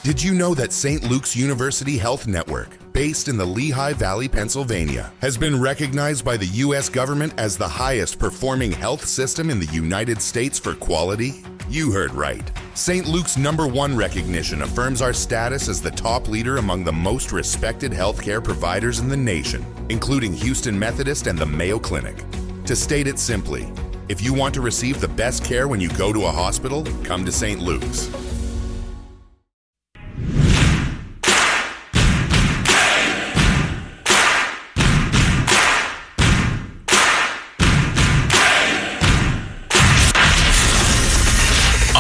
Did you know that St. Luke's University Health Network, based in the Lehigh Valley, Pennsylvania, has been recognized by the U.S. government as the highest performing health system in the United States for quality? You heard right. St. Luke's #1 recognition affirms our status as the top leader among the most respected healthcare providers in the nation, including Houston Methodist and the Mayo Clinic. To state it simply, if you want to receive the best care when you go to a hospital, come to St. Luke's.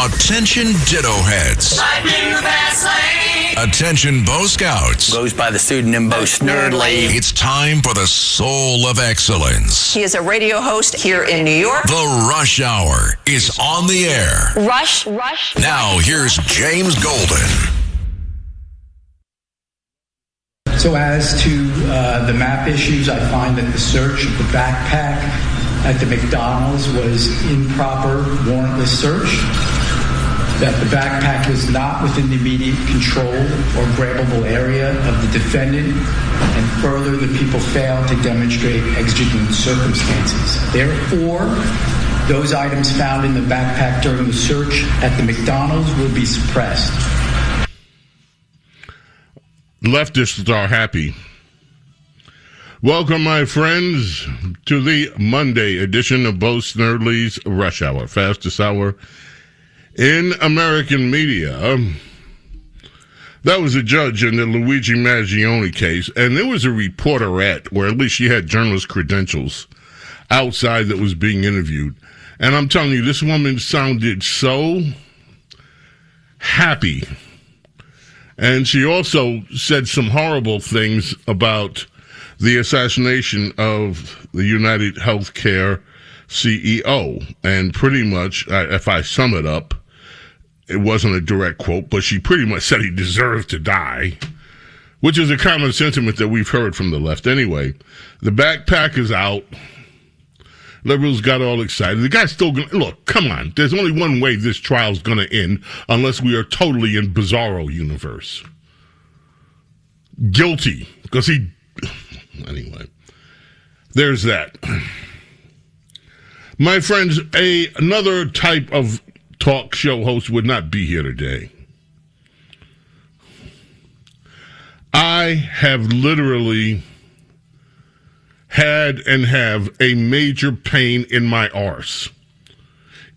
Attention Ditto Heads. Attention Bo Scouts. Goes by the pseudonym Bo Snerdley. It's time for the Soul of Excellence. He is a radio host here in New York. The Rush Hour is on the air. Rush. Now here's James Golden. So as to the map issues, I find that the search of the backpack at the McDonald's was improper, warrantless search, that the backpack was not within the immediate control or grabbable area of the defendant, and further, the people failed to demonstrate exigent circumstances. Therefore, those items found in the backpack during the search at the McDonald's will be suppressed. Leftists are happy. Welcome, my friends, to the Monday edition of Bo Snerdley's Rush Hour, fastest hour in American media. That was a judge in the Luigi Maggioni case, and there was a reporterette, or at least she had journalist credentials, outside that was being interviewed. And I'm telling you, this woman sounded so happy. And she also said some horrible things about the assassination of the United Healthcare CEO. And pretty much, if I sum it up, it wasn't a direct quote, but she pretty much said he deserved to die, which is a common sentiment that we've heard from the left. Anyway, the backpack is out. Liberals got all excited. The guy's still going to... Look, come on. There's only one way this trial's going to end unless we are totally in Bizarro universe. Guilty. Because he... Anyway, there's that. My friends, another type of talk show host would not be here today. I have literally had and have a major pain in my arse,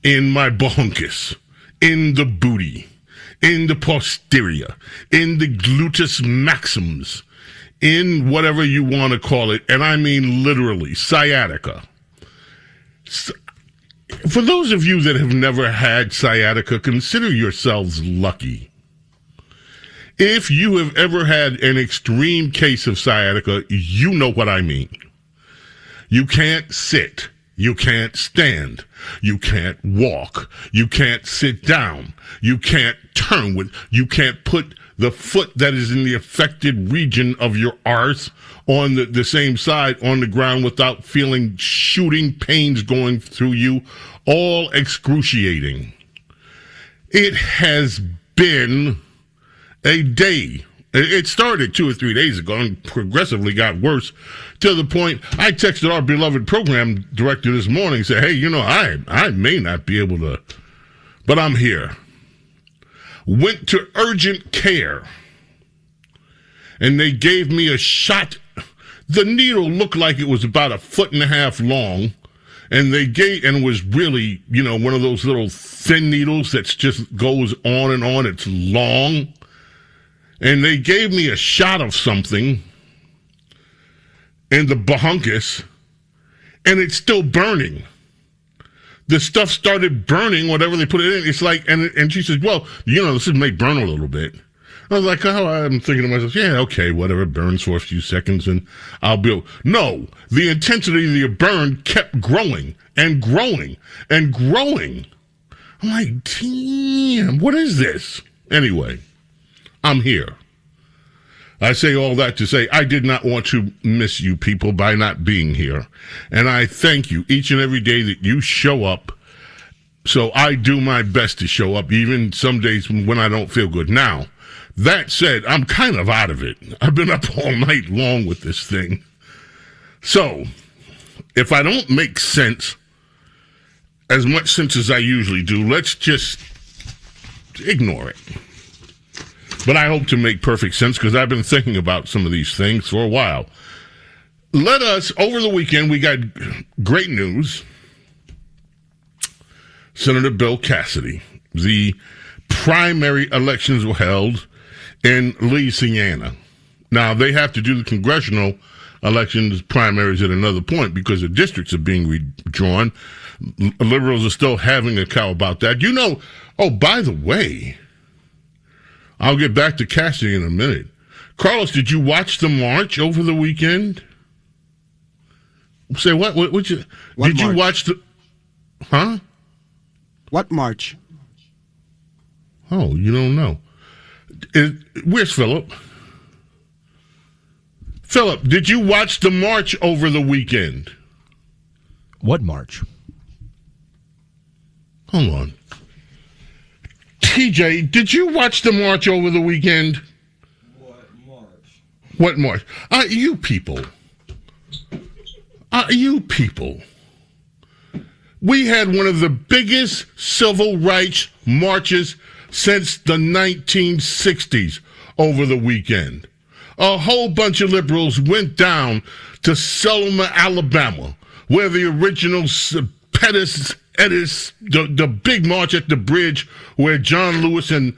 in my bronchus, in the booty, in the posterior, in the gluteus maximus, in whatever you want to call it, and I mean literally, sciatica. For those of you that have never had sciatica, consider yourselves lucky. If you have ever had an extreme case of sciatica, you know what I mean. You can't sit. You can't stand. You can't walk. You can't sit down. You can't turn with. You can't put the foot that is in the affected region of your arse on the same side on the ground without feeling shooting pains going through you, all excruciating. It has been a day. It started 2 or 3 days ago and progressively got worse to the point I texted our beloved program director this morning and said, hey, you know, I may not be able to, but I'm here. Went to urgent care, and they gave me a shot. The needle looked like it was about 1.5 feet long, and it was really, you know, one of those little thin needles that just goes on and on. It's long, and they gave me a shot of something in the bronchus, and it's still burning. The stuff started burning, whatever they put it in. It's like, and she says, well, you know, this may burn a little bit. I was like, oh, I'm thinking to myself, yeah, okay, whatever, it burns for a few seconds and I'll be... No, the intensity of the burn kept growing and growing and growing. I'm like, damn, what is this? Anyway, I'm here. I say all that to say I did not want to miss you people by not being here. And I thank you each and every day that you show up So I do my best to show up, even some days when I don't feel good. Now, that said, I'm kind of out of it. I've been up all night long with this thing. So, if I don't make sense, as much sense as I usually do, let's just ignore it. But I hope to make perfect sense because I've been thinking about some of these things for a while. Over the weekend, we got great news. Senator Bill Cassidy, the primary elections were held in Louisiana. Now, they have to do the congressional elections primaries at another point because the districts are being redrawn. Liberals are still having a cow about that. You know, oh, by the way, I'll get back to Cassidy in a minute. Carlos, did you watch the march over the weekend? Say what? What you watch the? Huh? What march? Oh, you don't know. Where's Philip? Philip, did you watch the march over the weekend? What march? Hold on. TJ, did you watch the march over the weekend? What march? You people. We had one of the biggest civil rights marches since the 1960s over the weekend. A whole bunch of liberals went down to Selma, Alabama, where the original the big march at the bridge where John Lewis and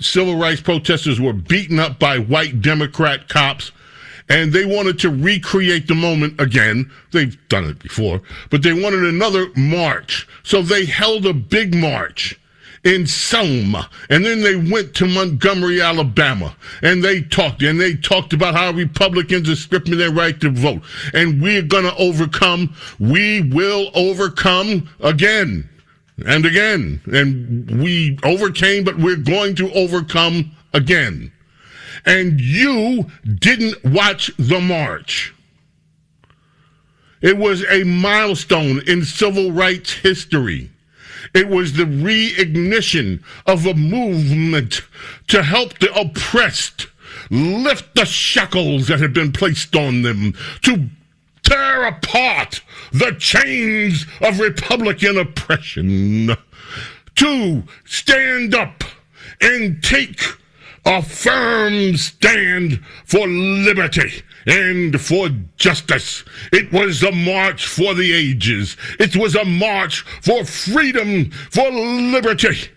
civil rights protesters were beaten up by white Democrat cops. And they wanted to recreate the moment again. They've done it before, but they wanted another march. So they held a big march in Selma, and then they went to Montgomery, Alabama, and they talked about how Republicans are stripping their right to vote. And we're going to overcome. We will overcome again and again. And we overcame, but we're going to overcome again. And you didn't watch the march. It was a milestone in civil rights history. It was the reignition of a movement to help the oppressed lift the shackles that had been placed on them, to tear apart the chains of Republican oppression, to stand up and take a firm stand for liberty and for justice. It was a march for the ages. It was a march for freedom, for liberty.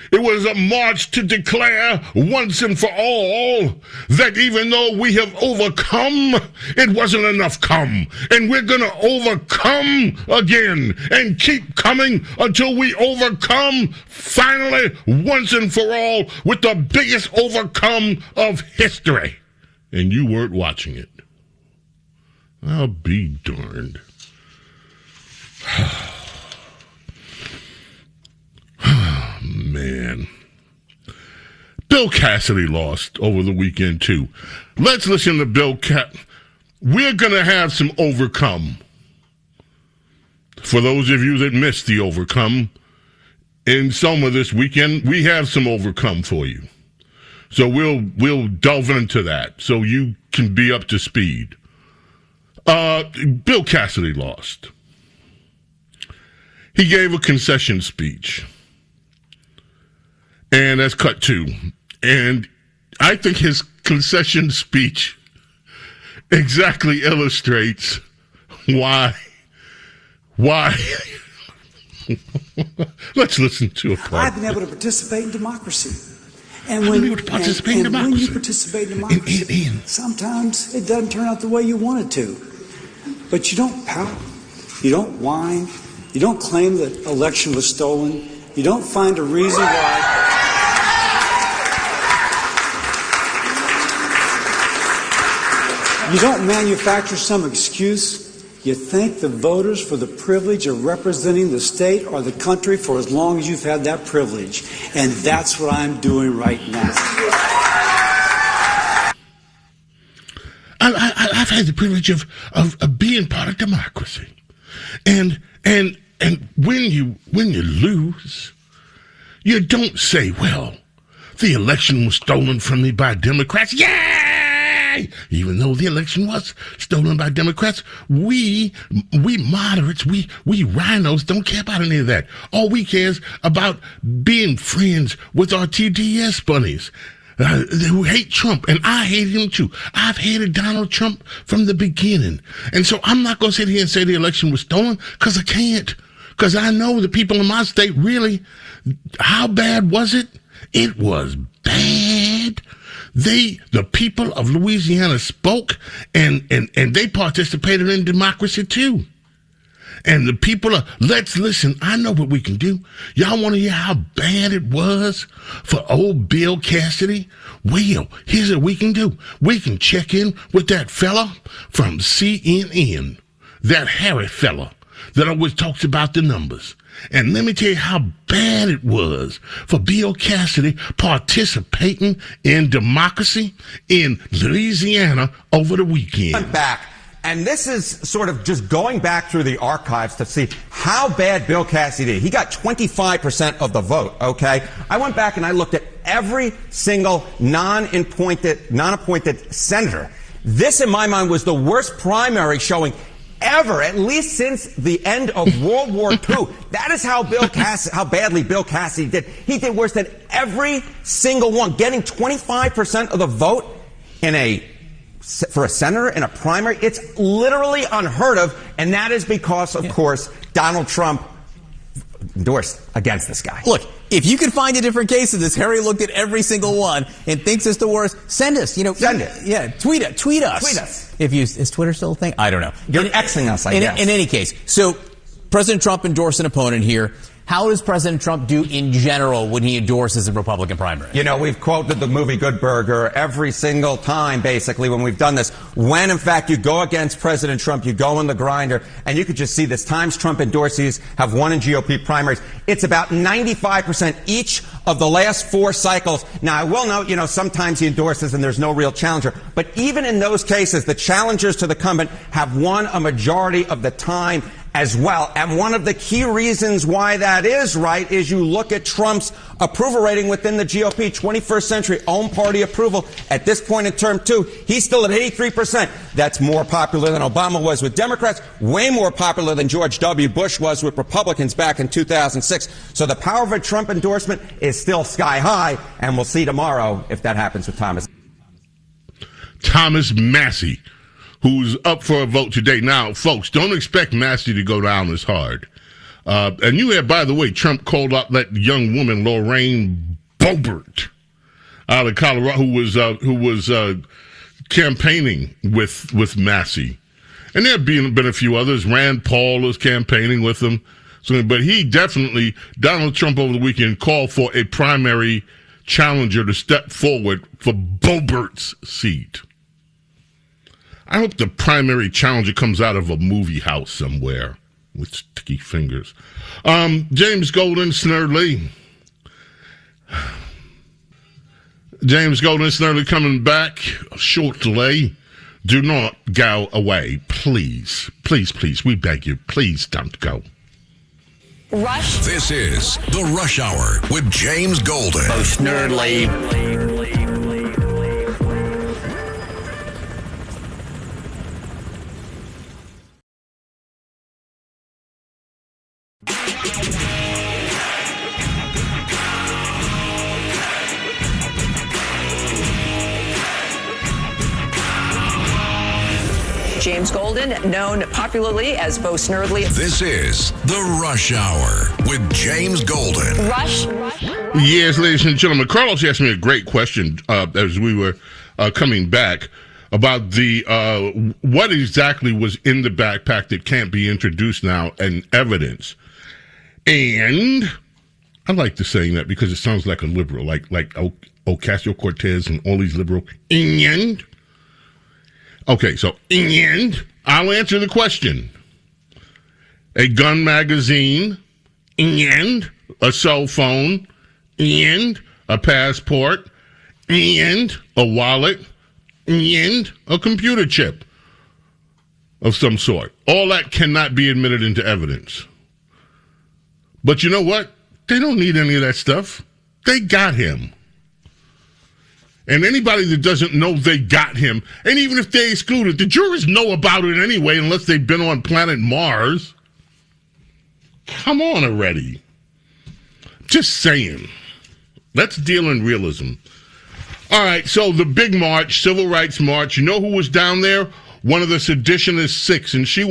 It was a march to declare once and for all that even though we have overcome, it wasn't enough come. And we're going to overcome again and keep coming until we overcome finally once and for all with the biggest overcome of history. And you weren't watching it. I'll be darned. Man. Bill Cassidy lost over the weekend, too. Let's listen to Bill We're going to have some overcome. For those of you that missed the overcome, in Selma this weekend, we have some overcome for you. So we'll delve into that so you can be up to speed. Bill Cassidy lost. He gave a concession speech. And that's cut two. And I think his concession speech exactly illustrates why. Let's listen to a part. I've been able to participate in democracy. And when you participate in democracy, sometimes it doesn't turn out the way you want it to. But you don't pout. You don't whine. You don't claim that the election was stolen. You don't find a reason why. You don't manufacture some excuse. You thank the voters for the privilege of representing the state or the country for as long as you've had that privilege. And that's what I'm doing right now. I've had the privilege of being part of democracy. And And when you lose, you don't say, well, the election was stolen from me by Democrats. Yay! Even though the election was stolen by Democrats, we moderates, we rhinos don't care about any of that. All we care is about being friends with our TDS bunnies who hate Trump, and I hate him too. I've hated Donald Trump from the beginning. And so I'm not going to sit here and say the election was stolen, because I can't. Because I know the people in my state really, how bad was it? It was bad. The people of Louisiana spoke, and they participated in democracy too. And the people let's listen. I know what we can do. Y'all want to hear how bad it was for old Bill Cassidy? Well, here's what we can do. We can check in with that fella from CNN, that Harry fella that always talks about the numbers. And let me tell you how bad it was for Bill Cassidy participating in democracy in Louisiana over the weekend. Back. And this is sort of just going back through the archives to see how bad Bill Cassidy did. He got 25% of the vote, okay? I went back and I looked at every single non-appointed senator. This, in my mind, was the worst primary showing ever, at least since the end of World War II. That is how badly Bill Cassidy did. He did worse than every single one, getting 25% of the vote for a senator in a primary. It's literally unheard of, and that is because, of course, Donald Trump endorsed against this guy. Look, if you can find a different case of this, Harry looked at every single one and thinks it's the worst. Send us, Send it. Yeah, tweet us. Tweet us. Is Twitter still a thing? I don't know. You're Xing us, I guess. In any case, so President Trump endorsed an opponent here. How does President Trump do in general when he endorses a Republican primary? We've quoted the movie Good Burger every single time, basically, when we've done this. When, in fact, you go against President Trump, you go in the grinder, and you could just see this. Times Trump endorsees have won in GOP primaries. It's about 95% each of the last 4 cycles. Now, I will note, sometimes he endorses and there's no real challenger. But even in those cases, the challengers to the incumbent have won a majority of the time as well. And one of the key reasons why that is right is you look at Trump's approval rating within the GOP, 21st century own party approval. At this point in term 2, he's still at 83%. That's more popular than Obama was with Democrats, way more popular than George W. Bush was with Republicans back in 2006. So the power of a Trump endorsement is still sky high, and we'll see tomorrow if that happens with Thomas Massey, who's up for a vote today. Now, folks, don't expect Massey to go down as hard. And you had, by the way, Trump called out that young woman, Lorraine Boebert, out of Colorado, who was campaigning with Massey. And there have been a few others. Rand Paul was campaigning with him. So, but he definitely, Donald Trump over the weekend called for a primary challenger to step forward for Boebert's seat. I hope the primary challenger comes out of a movie house somewhere with sticky fingers. James Golden, Snerdley. James Golden, Snerdley coming back shortly. Do not go away, please. Please, please, we beg you. Please don't go. Rush. This is The Rush Hour with James Golden. Snerdley. James Golden, known popularly as Bo Snerdley. This is The Rush Hour with James Golden. Rush. Yes, ladies and gentlemen, Carlos asked me a great question as we were coming back about the what exactly was in the backpack that can't be introduced now and evidence. And I like to saying that because it sounds like a liberal, like Ocasio-Cortez and all these liberal. And okay, so and I'll answer the question. A gun magazine, and a cell phone, and a passport, and a wallet, and a computer chip of some sort. All that cannot be admitted into evidence. But you know what? They don't need any of that stuff. They got him. And anybody that doesn't know they got him, and even if they exclude it, the jurors know about it anyway unless they've been on planet Mars. Come on already. Just saying. Let's deal in realism. All right, so the big march, Civil Rights March, you know who was down there? One of the seditionist six, and she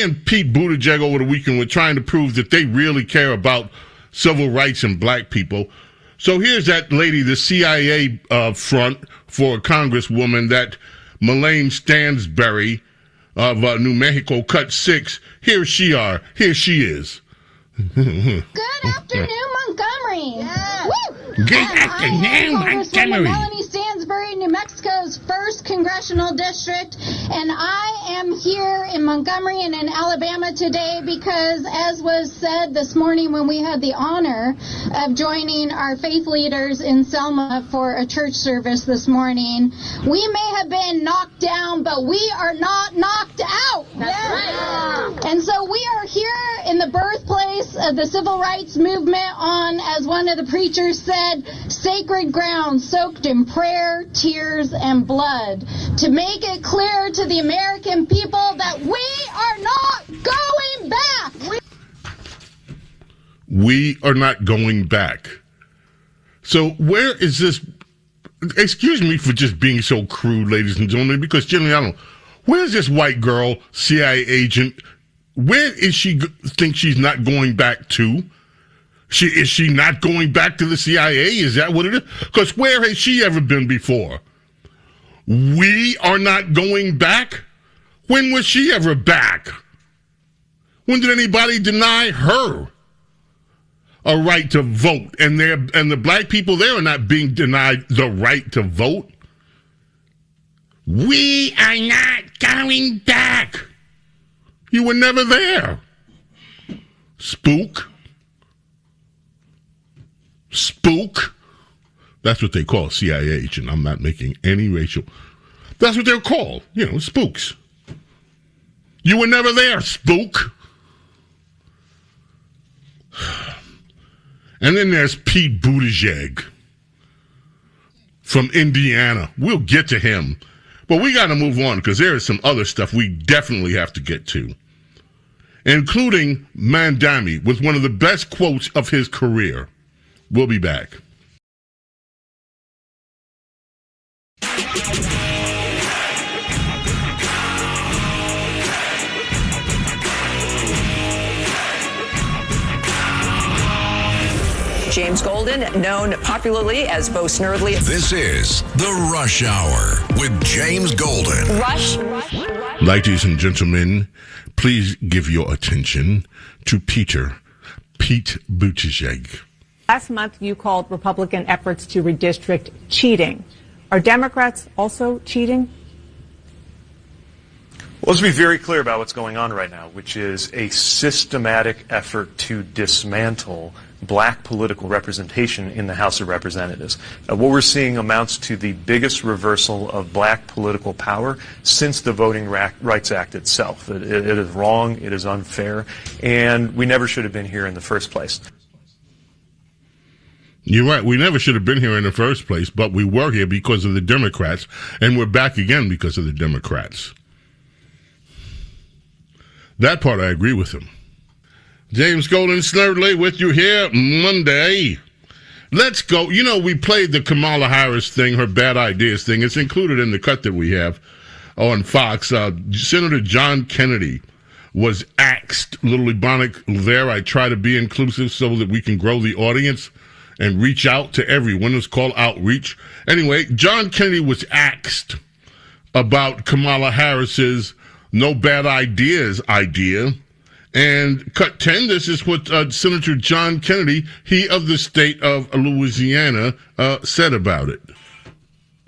and Pete Buttigieg over the weekend were trying to prove that they really care about civil rights and black people. So here's that lady, the CIA front for a congresswoman, that Melaine Stansberry of New Mexico, cut 6. Here she is. Good afternoon, Montgomery. Yeah. Woo! Good afternoon, Montgomery. Melanie Stansbury, New Mexico's 1st congressional district, and I am here in Montgomery and in Alabama today because, as was said this morning when we had the honor of joining our faith leaders in Selma for a church service this morning, we may have been knocked down, but we are not knocked out. That's right. And so we are here in the birthplace of the civil rights movement on, as one of the preachers said, sacred ground soaked in prayer, tears, and blood, to make it clear to the American people that we are not going back. We are not going back. So where is this? Excuse me for just being so crude, ladies and gentlemen, because generally I don't. Where's this white girl, CIA agent? Where is she think she's not going back to? Is she not going back to the CIA? Is that what it is? Because where has she ever been before? We are not going back? When was she ever back? When did anybody deny her a right to vote? And the black people there are not being denied the right to vote. We are not going back. You were never there. Spook. That's what they call a CIA agent. I'm not making any racial. That's what they're called. Spooks. You were never there, spook. And then there's Pete Buttigieg from Indiana. We'll get to him. But we got to move on because there is some other stuff we definitely have to get to, including Mandami with one of the best quotes of his career. We'll be back. James Golden, known popularly as Bo Snerdley. This is The Rush Hour with James Golden. Rush. Ladies and gentlemen, please give your attention to Pete Buttigieg. Last month, you called Republican efforts to redistrict cheating. Are Democrats also cheating? Well, let's be very clear about what's going on right now, which is a systematic effort to dismantle black political representation in the House of Representatives. What we're seeing amounts to the biggest reversal of black political power since the Voting Rights Act itself. It is wrong, it is unfair, and we never should have been here in the first place. You're right. We never should have been here in the first place, but we were here because of the Democrats, and we're back again because of the Democrats. That part I agree with him. James Golden, Snerdley with you here Monday. Let's go. We played the Kamala Harris thing, her bad ideas thing. It's included in the cut that we have on Fox. Senator John Kennedy was axed. Little Ebonic there. I try to be inclusive so that we can grow the audience and reach out to everyone. It's called outreach. Anyway, John Kennedy was axed about Kamala Harris's no bad ideas idea. And cut 10, this is what Senator John Kennedy, he of the state of Louisiana, said about it.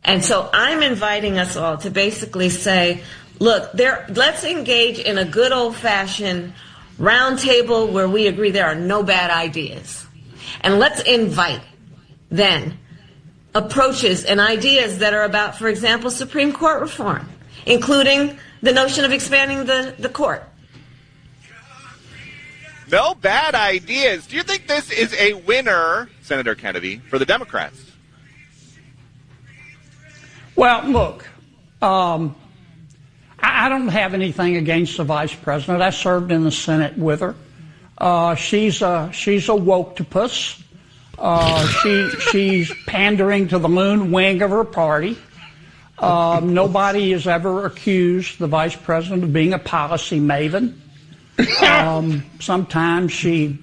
And so I'm inviting us all to basically say, look, let's engage in a good old-fashioned round table where we agree there are no bad ideas. And let's invite, then, approaches and ideas that are about, for example, Supreme Court reform, including the notion of expanding the court. No bad ideas. Do you think this is a winner, Senator Kennedy, for the Democrats? Well, look, I don't have anything against the vice president. I served in the Senate with her. She's a woke-topus. She's pandering to the moon wing of her party. Nobody has ever accused the vice president of being a policy maven. Sometimes she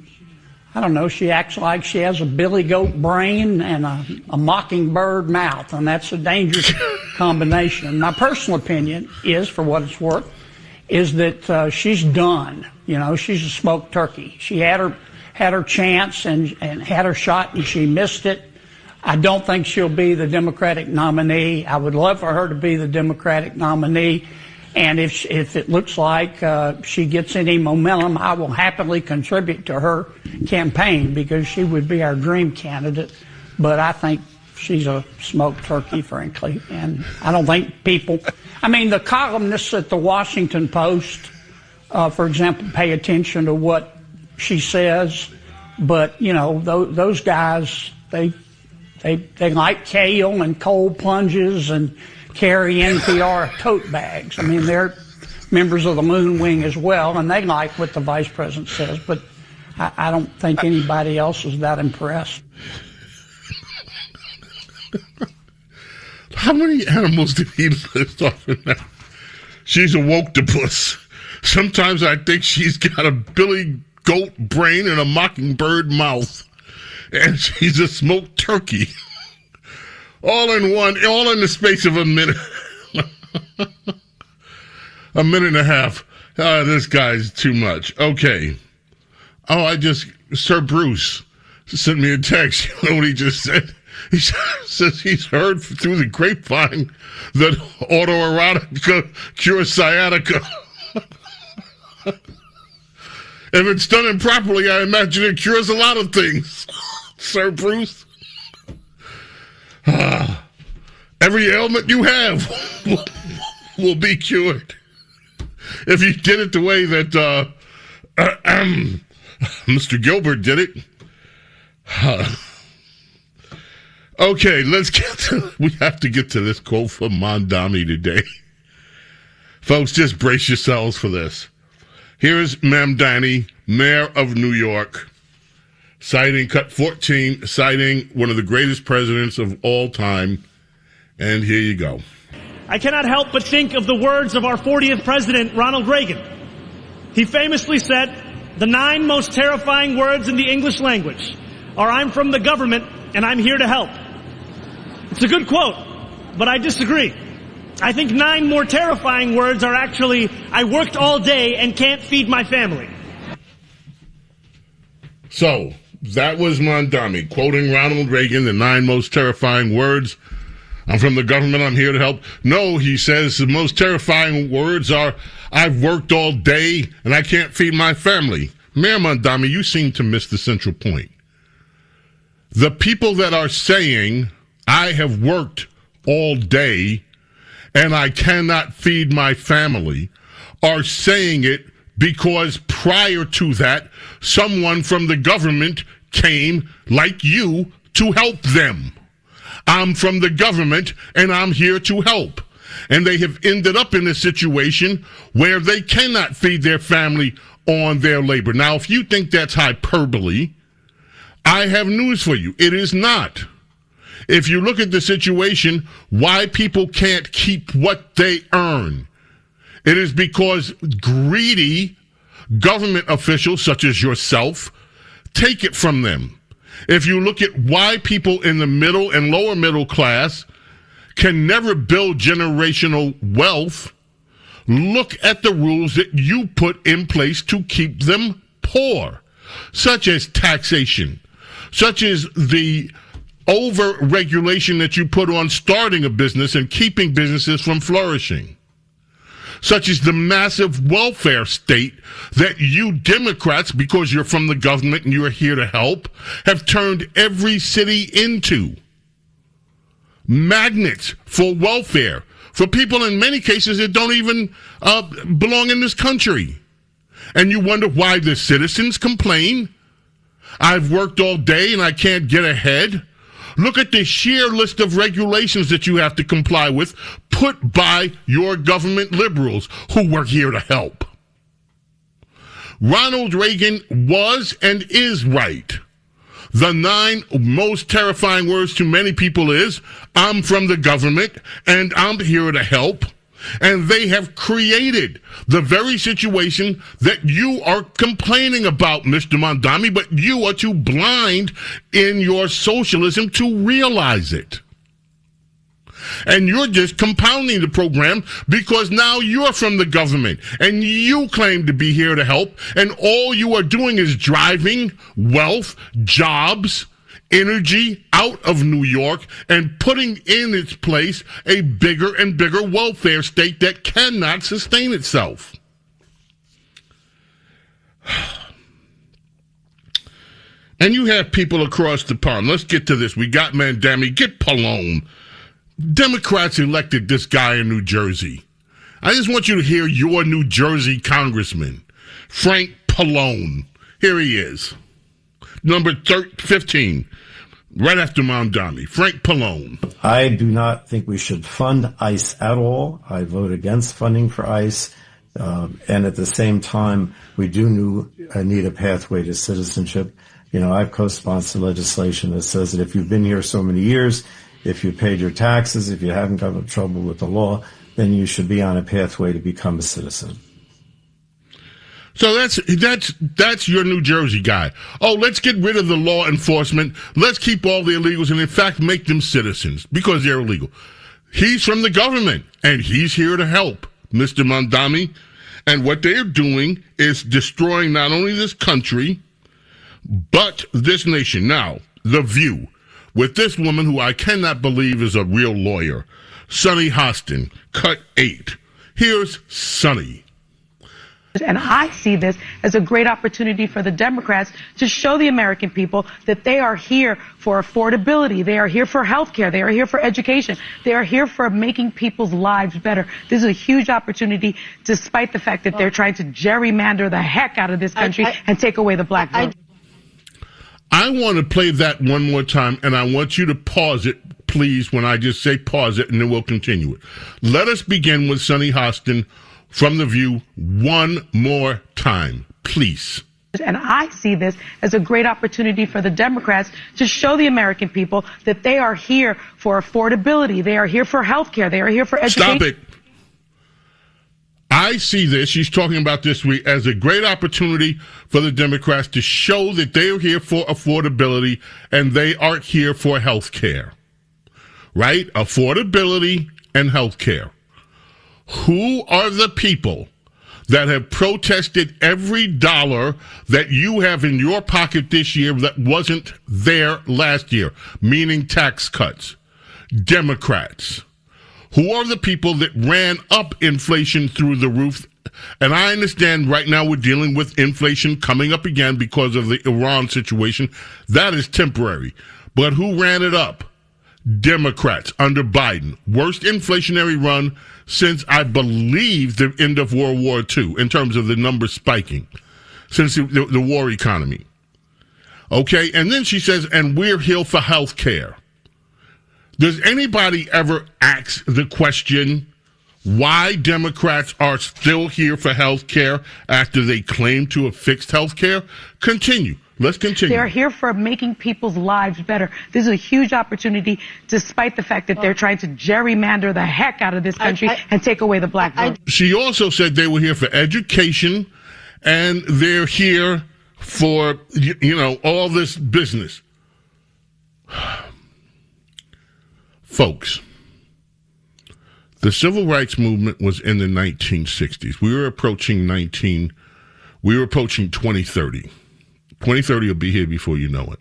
acts like she has a billy goat brain and a mockingbird mouth, and that's a dangerous combination. My personal opinion is, for what it's worth, is that she's done. She's a smoked turkey. She had her chance and had her shot, and she missed it. I don't think she'll be the Democratic nominee. I would love for her to be the Democratic nominee. And if it looks like she gets any momentum, I will happily contribute to her campaign because she would be our dream candidate. But I think she's a smoked turkey, frankly. And I don't think the columnists at the Washington Post, for example, pay attention to what she says. But, those guys, they like kale and cold plunges and carry NPR tote bags. They're members of the moon wing as well, and they like what the vice president says, but I don't think anybody else is that impressed. How many animals did he list off in that? She's a woke-topus. Sometimes I think she's got a billy goat brain and a mockingbird mouth. And she's a smoked turkey. All in the space of a minute. A minute and a half. This guy's too much. Okay. Sir Bruce sent me a text. You know what he just said? He says he's heard through the grapevine that autoerotica cures sciatica. If it's done improperly, I imagine it cures a lot of things. Sir Bruce. Every ailment you have will be cured. If you did it the way that Mr. Gilbert did it. Okay, we have to get to this quote from Mondami today. Folks, just brace yourselves for this. Here is Mamdani, mayor of New York, citing Cut 14, citing one of the greatest presidents of all time. And here you go. I cannot help but think of the words of our 40th president, Ronald Reagan. He famously said, "The 9 most terrifying words in the English language are I'm from the government and I'm here to help." It's a good quote, but I disagree. I think 9 more terrifying words are actually, I worked all day and can't feed my family. So, that was Mondami quoting Ronald Reagan, the 9 most terrifying words. I'm from the government, I'm here to help. No, he says the most terrifying words are, I've worked all day and I can't feed my family. Mayor Mondami, you seem to miss the central point. The people that are saying, I have worked all day and I cannot feed my family, are saying it because prior to that, someone from the government came, like you, to help them. I'm from the government, and I'm here to help. And they have ended up in a situation where they cannot feed their family on their labor. Now, if you think that's hyperbole, I have news for you. It is not. If you look at the situation, why people can't keep what they earn, it is because greedy government officials, such as yourself, take it from them. If you look at why people in the middle and lower middle class can never build generational wealth, look at the rules that you put in place to keep them poor, such as taxation, such as the over-regulation that you put on starting a business and keeping businesses from flourishing, such as the massive welfare state that you Democrats, because you're from the government and you're here to help, have turned every city into magnets for welfare, for people in many cases that don't even belong in this country. And you wonder why the citizens complain? I've worked all day and I can't get ahead. Look at the sheer list of regulations that you have to comply with put by your government liberals who were here to help. Ronald Reagan was and is right. The 9 most terrifying words to many people is, I'm from the government and I'm here to help. And they have created the very situation that you are complaining about, Mr. Mondami, but you are too blind in your socialism to realize it. And you're just compounding the program because now you're from the government and you claim to be here to help, and all you are doing is driving wealth, jobs, energy out of New York and putting in its place a bigger and bigger welfare state that cannot sustain itself. And you have people across the pond. Let's get to this. We got Mandami. Get Pallone. Democrats elected this guy in New Jersey. I just want you to hear your New Jersey congressman, Frank Pallone. Here he is. Number 15. Right after Mondami, Frank Pallone. I do not think we should fund ICE at all. I vote against funding for ICE. And at the same time, we do need a pathway to citizenship. You know, I've co-sponsored legislation that says that if you've been here so many years, if you paid your taxes, if you haven't got in trouble with the law, then you should be on a pathway to become a citizen. So that's your New Jersey guy. Oh, let's get rid of the law enforcement. Let's keep all the illegals and, in fact, make them citizens because they're illegal. He's from the government, and he's here to help, Mr. Mondami. And what they're doing is destroying not only this country, but this nation. Now, The View, with this woman who I cannot believe is a real lawyer, Sunny Hostin, cut 8. Here's Sunny. And I see this as a great opportunity for the Democrats to show the American people that they are here for affordability. They are here for health care. They are here for education. They are here for making people's lives better. This is a huge opportunity, despite the fact that they're trying to gerrymander the heck out of this country and take away the black vote. I want to play that one more time, and I want you to pause it, please, when I just say pause it, and then we'll continue it. Let us begin with Sunny Hostin from The View one more time, please. And I see this as a great opportunity for the Democrats to show the American people that they are here for affordability. They are here for health care. They are here for education. Stop it. I see this, she's talking about this week, as a great opportunity for the Democrats to show that they are here for affordability and they aren't here for health care. Right? Affordability and health care. Who are the people that have protested every dollar that you have in your pocket this year that wasn't there last year, meaning tax cuts? Democrats. Who are the people that ran up inflation through the roof? And I understand right now we're dealing with inflation coming up again because of the Iran situation. That is temporary. But who ran it up? Democrats under Biden. Worst inflationary run since, I believe, the end of World War II in terms of the numbers spiking, since the war economy. Okay, and then she says, and we're here for health care. Does anybody ever ask the question why Democrats are still here for health care after they claim to have fixed health care? Continue. Let's continue. They are here for making people's lives better. This is a huge opportunity, despite the fact that they're trying to gerrymander the heck out of this country and take away the black vote. She also said they were here for education, and they're here for, all this business. Folks, the civil rights movement was in the 1960s. We were approaching 2030. 2030 will be here before you know it.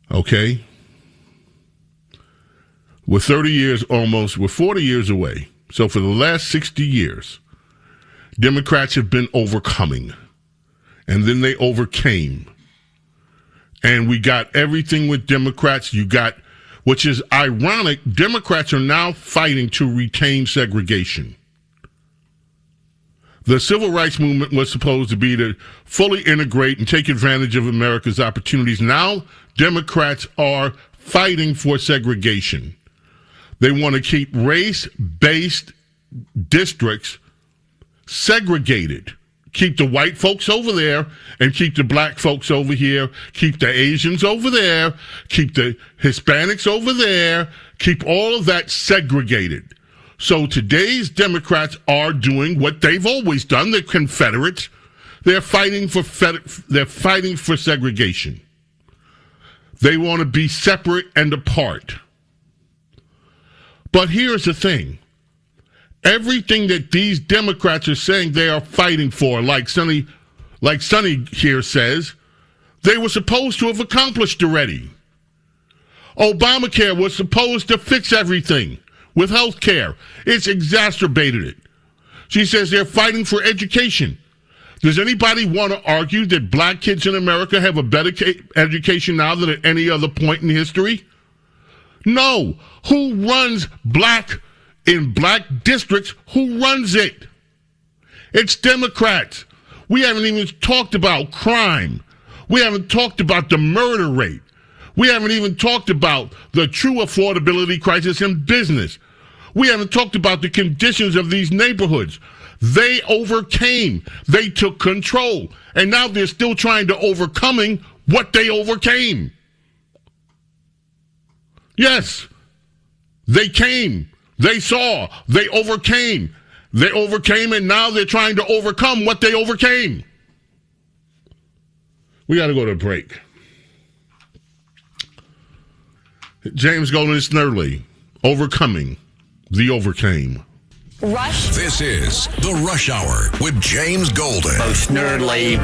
Okay? We're 30 years almost, we're 40 years away. So for the last 60 years, Democrats have been overcoming. And then they overcame. And we got everything with Democrats. You got, which is ironic, Democrats are now fighting to retain segregation. The civil rights movement was supposed to be to fully integrate and take advantage of America's opportunities. Now, Democrats are fighting for segregation. They want to keep race-based districts segregated. Keep the white folks over there and keep the black folks over here. Keep the Asians over there. Keep the Hispanics over there. Keep all of that segregated. So today's Democrats are doing what they've always done. They're Confederates. They're fighting for segregation. They want to be separate and apart. But here's the thing. Everything that these Democrats are saying they are fighting for, like Sonny here says, they were supposed to have accomplished already. Obamacare was supposed to fix everything with health care. It's exacerbated it. She says they're fighting for education. Does anybody want to argue that black kids in America have a better education now than at any other point in history? No. Who runs in black districts? Who runs it? It's Democrats. We haven't even talked about crime. We haven't talked about the murder rate. We haven't even talked about the true affordability crisis in business. We haven't talked about the conditions of these neighborhoods. They overcame. They took control. And now they're still trying to overcoming what they overcame. Yes. They came. They saw. They overcame. They overcame, and now they're trying to overcome what they overcame. We got to go to a break. James Golden and Snerdley, overcoming the overcame. Rush. This is the Rush Hour with James Golden. Oh, Snerdley.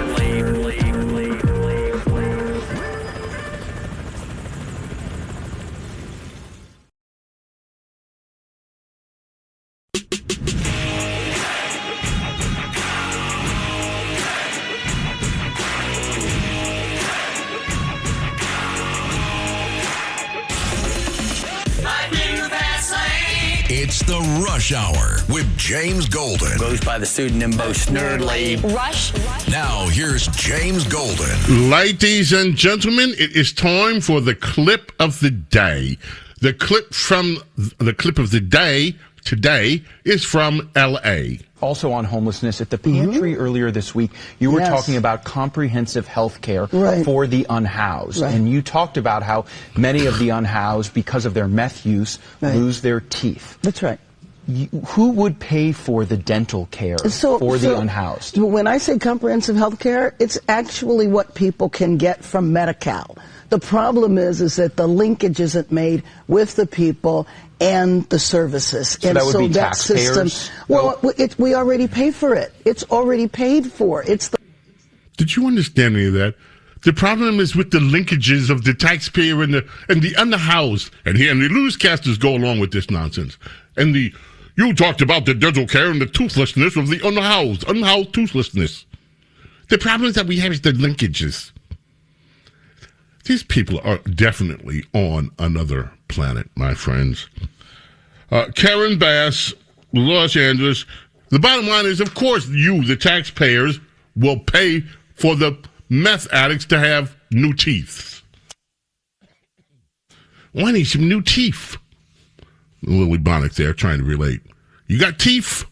It's the Rush Hour with James Golden. Goes by the pseudonym Bo Snerdley. Rush. Now, here's James Golden. Ladies and gentlemen, it is time for the clip of the day. The clip of the day today is from L.A. Also on homelessness, at the pantry earlier this week, you were talking about comprehensive health care for the unhoused. And you talked about how many of the unhoused, because of their meth use, lose their teeth. That's right. Who would pay for the dental care for the unhoused? When I say comprehensive health care, it's actually what people can get from Medi-Cal. The problem is that the linkage isn't made with the people and the services. So and that would be that taxpayers? system, well, we already pay for it. It's already paid for. Did you understand any of that? The problem is with the linkages of the taxpayer and the unhoused. And the newscasters go along with this nonsense. And you talked about the dental care and the toothlessness of the unhoused toothlessness. The problem that we have is the linkages. These people are definitely on another planet, my friends. Karen Bass, Los Angeles. The bottom line is, of course, you, the taxpayers, will pay for the meth addicts to have new teeth. Well, I need some new teeth. Lily Bonnick there trying to relate. You got teeth?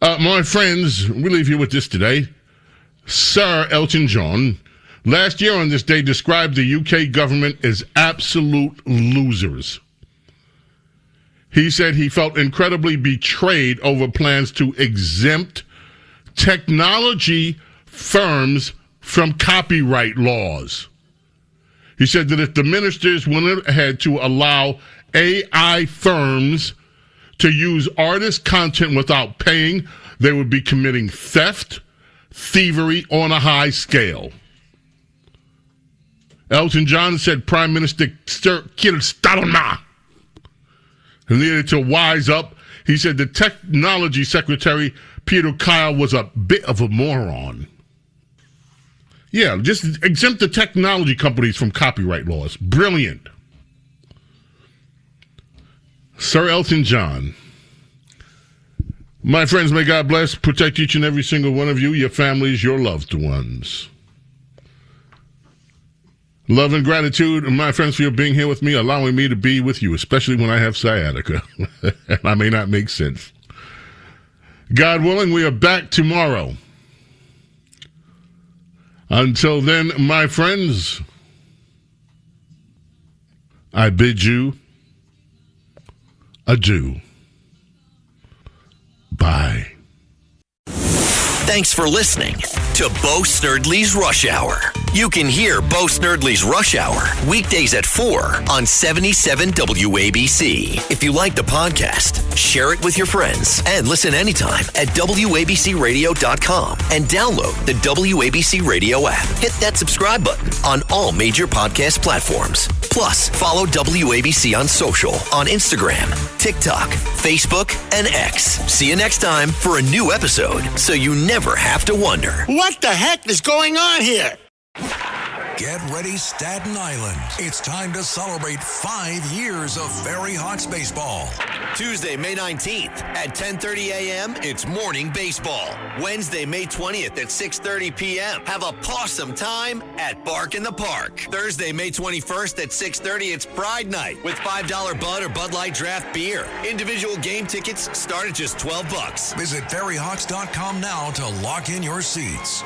My friends, we leave you with this today. Sir Elton John, last year on this day, described the UK government as absolute losers. He said he felt incredibly betrayed over plans to exempt technology firms from copyright laws. He said that if the ministers went ahead to allow AI firms to use artist content without paying, they would be committing theft, thievery on a high scale. Elton John said Prime Minister Sir Keir Starmer needed to wise up. He said the technology secretary, Peter Kyle, was a bit of a moron. Yeah, just exempt the technology companies from copyright laws. Brilliant. Sir Elton John. My friends, may God bless, protect each and every single one of you, your families, your loved ones. Love and gratitude, my friends, for your being here with me, allowing me to be with you, especially when I have sciatica. And I may not make sense. God willing, we are back tomorrow. Until then, my friends, I bid you adieu. Bye. Thanks for listening to Bo Snerdley's Rush Hour. You can hear Bo Snerdley's Rush Hour weekdays at 4 on 77 WABC. If you like the podcast, share it with your friends and listen anytime at WABCRadio.com and download the WABC Radio app. Hit that subscribe button on all major podcast platforms. Plus, follow WABC on social on Instagram, TikTok, Facebook, and X. See you next time for a new episode so you never have to wonder. What the heck is going on here? Get ready, Staten Island. It's time to celebrate 5 years of Ferry Hawks baseball. Tuesday, May 19th at 10:30 a.m., it's morning baseball. Wednesday, May 20th at 6:30 p.m., have a pawsome time at Bark in the Park. Thursday, May 21st at 6:30, it's Pride Night with $5 Bud or Bud Light draft beer. Individual game tickets start at just $12. Visit ferryhawks.com now to lock in your seats.